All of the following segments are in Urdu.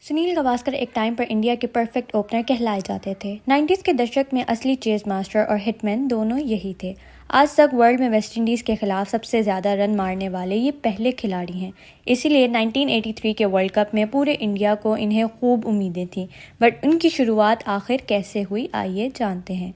سنیل گواسکر ایک ٹائم پر انڈیا کے پرفیکٹ اوپنر کہلائے جاتے تھے۔ 90s کے دشک میں اصلی چیز ماسٹر اور ہٹ مین دونوں یہی تھے۔ آج تک ورلڈ میں ویسٹ انڈیز کے خلاف سب سے زیادہ رن مارنے والے یہ پہلے کھلاڑی ہیں، اسی لیے 1983 کے ورلڈ کپ میں پورے انڈیا کو انہیں خوب امیدیں تھیں، بٹ ان کی شروعات آخر کیسے ہوئی آئیے جانتے ہیں۔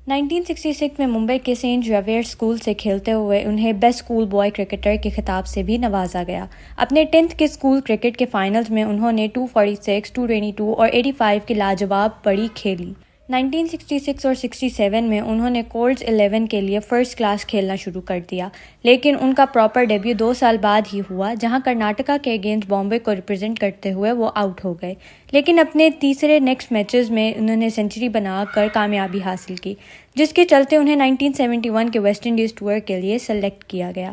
1966 میں ممبئی کے سینٹ زیویئر اسکول سے کھیلتے ہوئے انہیں بیسٹ اسکول بوائے کرکٹر کے خطاب سے بھی نوازا گیا۔ اپنے 10th کے اسکول کرکٹ کے فائنلز میں انہوں نے 246، 222 اور 85 کی لاجواب پڑی کھیلی۔ 1966 اور 67 میں انہوں نے کولز 11 کے لیے فرسٹ کلاس کھیلنا شروع کر دیا، لیکن ان کا پراپر ڈیبیو 2 سال بعد ہی ہوا، جہاں کرناٹکا کے اگینسٹ بامبے کو ریپرزینٹ کرتے ہوئے وہ آؤٹ ہو گئے، لیکن اپنے تیسرے نیکسٹ میچز میں انہوں نے سنچری بنا کر کامیابی حاصل کی، جس کے چلتے انہیں 1971 کے ویسٹ انڈیز ٹور کے لیے سلیکٹ کیا گیا۔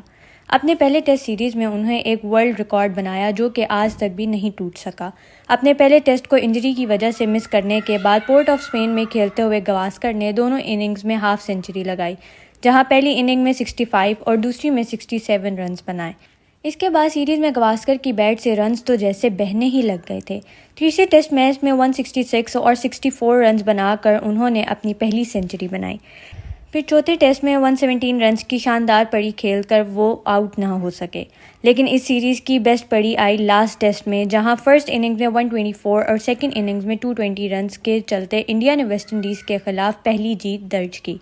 اپنے پہلے ٹیسٹ سیریز میں انہیں ایک ورلڈ ریکارڈ بنایا جو کہ آج تک بھی نہیں ٹوٹ سکا۔ اپنے پہلے ٹیسٹ کو انجری کی وجہ سے مس کرنے کے بعد پورٹ آف اسپین میں کھیلتے ہوئے گواسکر نے دونوں اننگز میں ہاف سینچری لگائی، جہاں پہلی اننگ میں 65 اور دوسری میں 67 رنز بنائے۔ اس کے بعد سیریز میں گواسکر کی بیٹ سے رنز تو جیسے بہنے ہی لگ گئے تھے۔ تیسرے ٹیسٹ میچ میں 166 اور 64 رنز بنا کر انہوں نے اپنی پہلی سینچری بنائی۔ پھر چوتھے ٹیسٹ میں 117 رنز کی شاندار پڑی کھیل کر وہ آؤٹ نہ ہو سکے، لیکن اس سیریز کی بیسٹ پڑی آئی لاسٹ ٹیسٹ میں، جہاں فرسٹ اننگز میں 124 اور سیکنڈ اننگز میں 220 رنز کے چلتے انڈیا نے ویسٹ انڈیز کے خلاف پہلی جیت درج کی۔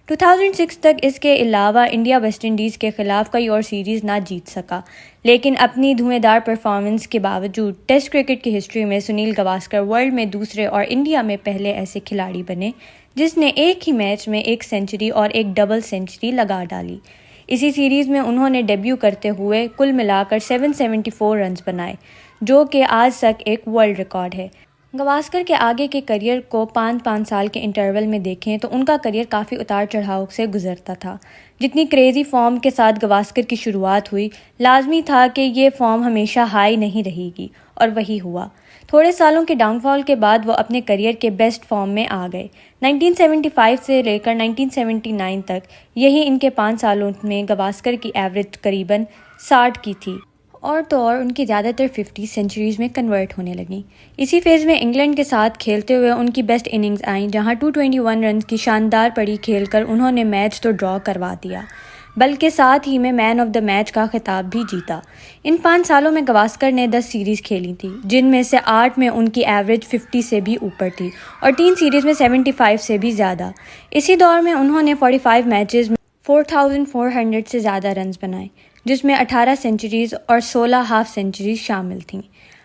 2006 تک اس کے علاوہ انڈیا ویسٹ انڈیز کے خلاف کئی اور سیریز نہ جیت سکا، لیکن اپنی دھویں دھار پرفارمنس کے باوجود ٹیسٹ کرکٹ کی ہسٹری میں سنیل گواسکر ورلڈ میں دوسرے اور انڈیا میں پہلے ایسے کھلاڑی بنے جس نے ایک ہی میچ میں ایک سینچری اور ایک ڈبل سینچری لگا ڈالی۔ اسی سیریز میں انہوں نے ڈیبیو کرتے ہوئے کل ملا کر 774 رنز بنائے، جو کہ آج تک ایک ورلڈ ریکارڈ ہے۔ گواسکر کے آگے کے کریئر کو 5 سال کے انٹرول میں دیکھیں تو ان کا کریئر کافی اتار چڑھاؤ سے گزرتا تھا۔ جتنی کریزی فارم کے ساتھ گواسکر کی شروعات ہوئی، لازمی تھا کہ یہ فارم ہمیشہ ہائی نہیں رہے گی، اور وہی ہوا۔ تھوڑے سالوں کے ڈاؤن فال کے بعد وہ اپنے کریئر کے بیسٹ فارم میں آ گئے۔ 1975 سے لے کر 1979 تک، یہی ان کے 5 سالوں میں گواسکر کی ایوریج تقریباً 60 کی تھی، اور تو اور ان کی زیادہ تر 50 سینچریز میں کنورٹ ہونے لگیں۔ اسی فیز میں انگلینڈ کے ساتھ کھیلتے ہوئے ان کی بیسٹ اننگز آئیں، جہاں 221 رنز کی شاندار پڑی کھیل کر انہوں نے میچ تو ڈرا کروا دیا، بلکہ ساتھ ہی میں مین آف دا میچ کا خطاب بھی جیتا۔ ان 5 سالوں میں گواسکر نے 10 سیریز کھیلی تھی، جن میں سے 8 میں ان کی ایوریج 50 سے بھی اوپر تھی، اور 3 سیریز میں 75 سے بھی زیادہ۔ اسی دور میں انہوں نے 45 میچز میں 4400 سے زیادہ رنز بنائے، جس میں 18 سینچریز اور 16 ہاف سینچریز شامل تھیں۔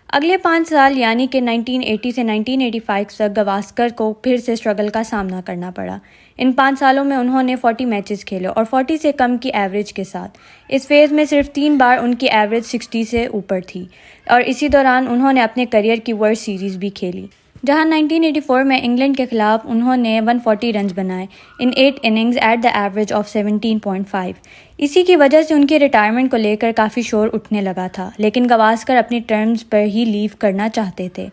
اگلے 5 سال یعنی کہ 1980 سے 1985 تک گواسکر کو پھر سے اسٹرگل کا سامنا کرنا پڑا۔ ان 5 سالوں میں انہوں نے 40 میچز کھیلے اور 40 سے کم کی ایوریج کے ساتھ۔ اس فیز میں صرف 3 بار ان کی ایوریج 60 سے اوپر تھی، اور اسی دوران انہوں نے اپنے کریئر کی ورلڈ سیریز بھی کھیلی، جہاں 1984 میں انگلینڈ کے خلاف انہوں نے 140 رنز بنائے in 8 innings at the average of 17.5۔ اسی کی وجہ سے ان کی ریٹائرمنٹ کو لے کر کافی شور اٹھنے لگا تھا، لیکن گواسکر اپنی ٹرمز پر ہی لیو کرنا چاہتے تھے۔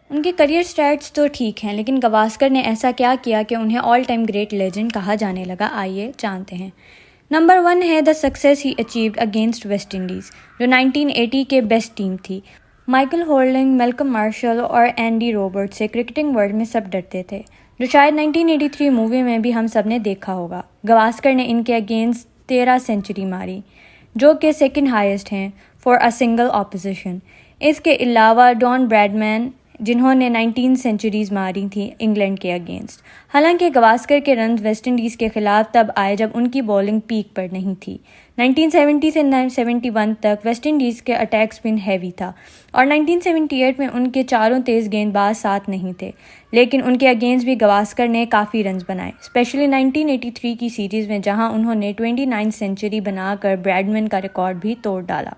ان کے کریئر سٹیٹس تو ٹھیک ہیں، لیکن گواسکر نے ایسا کیا کیا کہ انہیں آل ٹائم گریٹ لیجنڈ کہا جانے لگا، آئیے جانتے ہیں۔ نمبر 1 ہے the success he achieved against West Indies, جو 1980 کے بیسٹ ٹیم تھی۔ مائیکل ہولڈنگ، میلکم مارشل اور اینڈی روبرٹ سے کرکٹنگ ورلڈ میں سب ڈرتے تھے، جو شاید 1983 مووی میں بھی ہم سب نے دیکھا ہوگا۔ گواسکر نے ان کے اگینسٹ 13 سینچری ماری، جو کہ سیکنڈ ہائیسٹ ہیں فار اے سنگل اپوزیشن۔ اس کے علاوہ ڈان براڈمین، جنہوں نے 19 سینچریز ماری تھیں انگلینڈ کے اگینسٹ۔ حالانکہ گواسکر کے رنز ویسٹ انڈیز کے خلاف تب آئے جب ان کی بولنگ پیک پر نہیں تھی۔ 1970 سے 71 تک ویسٹ انڈیز کے اٹیک اسپن ہیوی تھا، اور 1978 میں ان کے چاروں تیز گیند باز ساتھ نہیں تھے، لیکن ان کے اگینسٹ بھی گواسکر نے کافی رنز بنائے، اسپیشلی 1983 کی سیریز میں، جہاں انہوں نے 29 سینچری بنا کر براڈمین کا ریکارڈ بھی توڑ ڈالا۔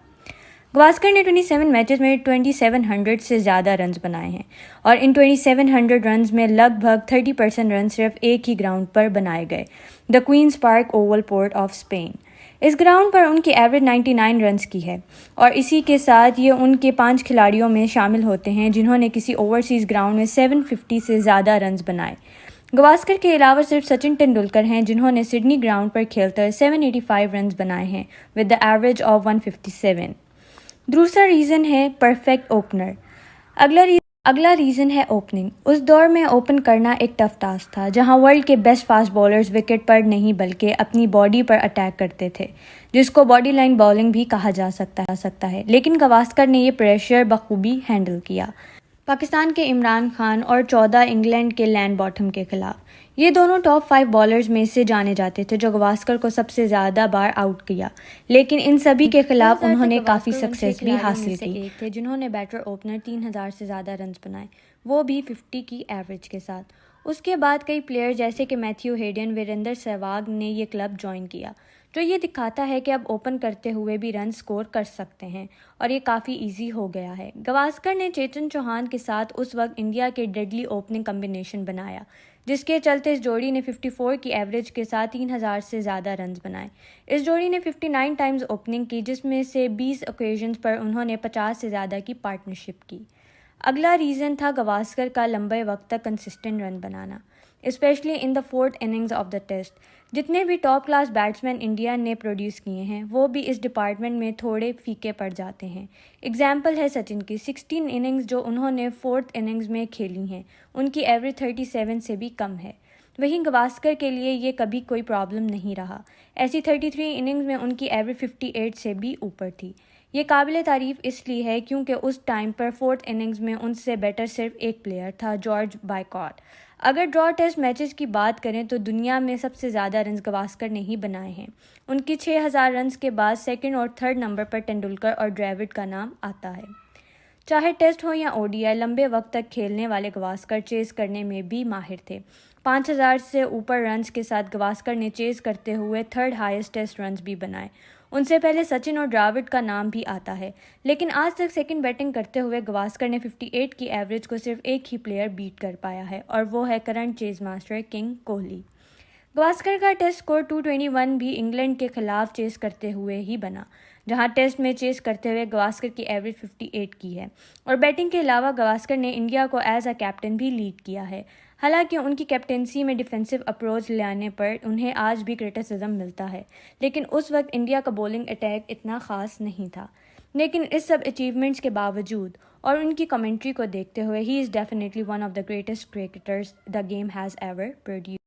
گواسکر نے 27 میچز میں 2700 سے زیادہ رنز بنائے ہیں، اور ان 2700 رنز میں لگ بھگ 30% رنز صرف ایک ہی گراؤنڈ پر بنائے گئے، the Queen's Park Oval, Port of Spain. اس گراؤنڈ پر ان کی ایوریج 99 رنز کی ہے، اور اسی کے ساتھ یہ ان کے 5 کھلاڑیوں میں شامل ہوتے ہیں جنہوں نے کسی اوورسیز گراؤنڈ میں 750 سے زیادہ رنز بنائے۔ گواسکر کے علاوہ صرف سچن ٹنڈولکر ہیں جنہوں نے سڈنی گراؤنڈ پر کھیلتے ہوئے 785 رنز بنائے ہیں ود دا ایوریج آف 157۔ دوسرا ریزن ہے پرفیکٹ اوپنر۔ اگلا ریزن ہے اوپننگ۔ اس دور میں اوپن کرنا ایک ٹف ٹاسک تھا جہاں ورلڈ کے بیسٹ فاسٹ بولرز وکٹ پر نہیں بلکہ اپنی باڈی پر اٹیک کرتے تھے، جس کو باڈی لائن بولنگ بھی کہا جا سکتا ہے، لیکن گواسکر نے یہ پریشر بخوبی ہینڈل کیا۔ پاکستان کے عمران خان اور 14 انگلینڈ کے لین باٹم کے خلاف۔ یہ دونوں ٹاپ 5 بالرز میں سے جانے جاتے تھے جو گواسکر کو سب سے زیادہ بار آؤٹ کیا، لیکن ان سبھی کے خلاف انہوں نے کافی سکسیس بھی حاصل کی۔ ایک تھے جنہوں نے بیٹر اوپنر 3000 سے زیادہ رنز بنائے، وہ بھی 50 کی ایوریج کے ساتھ۔ اس کے بعد کئی پلیئر جیسے کہ میتھیو ہیڈن، وریندر سہواگ نے یہ کلب جوائن کیا، جو یہ دکھاتا ہے کہ اب اوپن کرتے ہوئے بھی رن سکور کر سکتے ہیں اور یہ کافی ایزی ہو گیا ہے۔ گواسکر نے چیتن چوہان کے ساتھ اس وقت انڈیا کے ڈیڈلی اوپننگ کمبینیشن بنایا، جس کے چلتے اس جوڑی نے 54 کی ایوریج کے ساتھ 3000 سے زیادہ رنز بنائے۔ اس جوڑی نے 59 ٹائمز اوپننگ کی، جس میں سے 20 اوکیزنز پر انہوں نے 50 سے زیادہ کی پارٹنرشپ کی۔ اگلا ریزن تھا گواسکر کا لمبے وقت تک کنسسٹنٹ رن بنانا، especially in the 4th innings of the test. جتنے بھی ٹاپ کلاس بیٹسمین انڈیا نے پروڈیوس کیے ہیں وہ بھی اس ڈپارٹمنٹ میں تھوڑے پھیکے پڑ جاتے ہیں۔ اگزامپل ہے سچن کی 16 اننگز جو انہوں نے 4th اننگز میں کھیلی ہیں، ان کی ایوریج 37 سے بھی کم ہے۔ وہیں گواسکر کے لیے یہ کبھی کوئی پرابلم نہیں رہا، ایسی 33 اننگز میں ان کی ایوریج 58 سے بھی اوپر تھی۔ یہ قابل تعریف اس لیے ہے کیونکہ اس ٹائم پر 4th اننگز میں ان سے بیٹر صرف ایک پلیئر تھا، جارج بائیکاٹ۔ اگر ڈرا ٹیسٹ میچز کی بات کریں تو دنیا میں سب سے زیادہ رنز گواسکر نے ہی بنائے ہیں۔ ان کی 6000 رنز کے بعد سیکنڈ اور تھرڈ نمبر پر ٹنڈولکر اور ڈریوڈ کا نام آتا ہے۔ چاہے ٹیسٹ ہو یا ODI، لمبے وقت تک کھیلنے والے گواسکر چیز کرنے میں بھی ماہر تھے۔ 5000 سے اوپر رنز کے ساتھ گواسکر نے چیز کرتے ہوئے تھرڈ ہائیسٹ ٹیسٹ رنز بھی بنائے۔ ان سے پہلے سچن اور ڈراوڈ کا نام بھی آتا ہے، لیکن آج تک سیکنڈ بیٹنگ کرتے ہوئے گواسکر نے 58 کی ایوریج کو صرف ایک ہی پلیئر بیٹ کر پایا ہے اور وہ ہے کرنٹ چیز ماسٹر کنگ کوہلی۔ گواسکر کا ٹیسٹ سکور 221 بھی انگلینڈ کے خلاف چیز کرتے ہوئے ہی بنا، جہاں ٹیسٹ میں چیز کرتے ہوئے گواسکر کی ایوریج 58 کی ہے، اور بیٹنگ کے علاوہ گواسکر نے انڈیا کو ایز اے کیپٹن بھی لیڈ کیا ہے۔ حالانکہ ان کی کیپٹنسی میں ڈیفینسو اپروچ لانے پر انہیں آج بھی کرٹیسزم ملتا ہے، لیکن اس وقت انڈیا کا بولنگ اٹیک اتنا خاص نہیں تھا۔ لیکن اس سب اچیومنٹس کے باوجود اور ان کی کمنٹری کو دیکھتے ہوئے ہی is definitely one of the greatest cricketers the game has ever produced.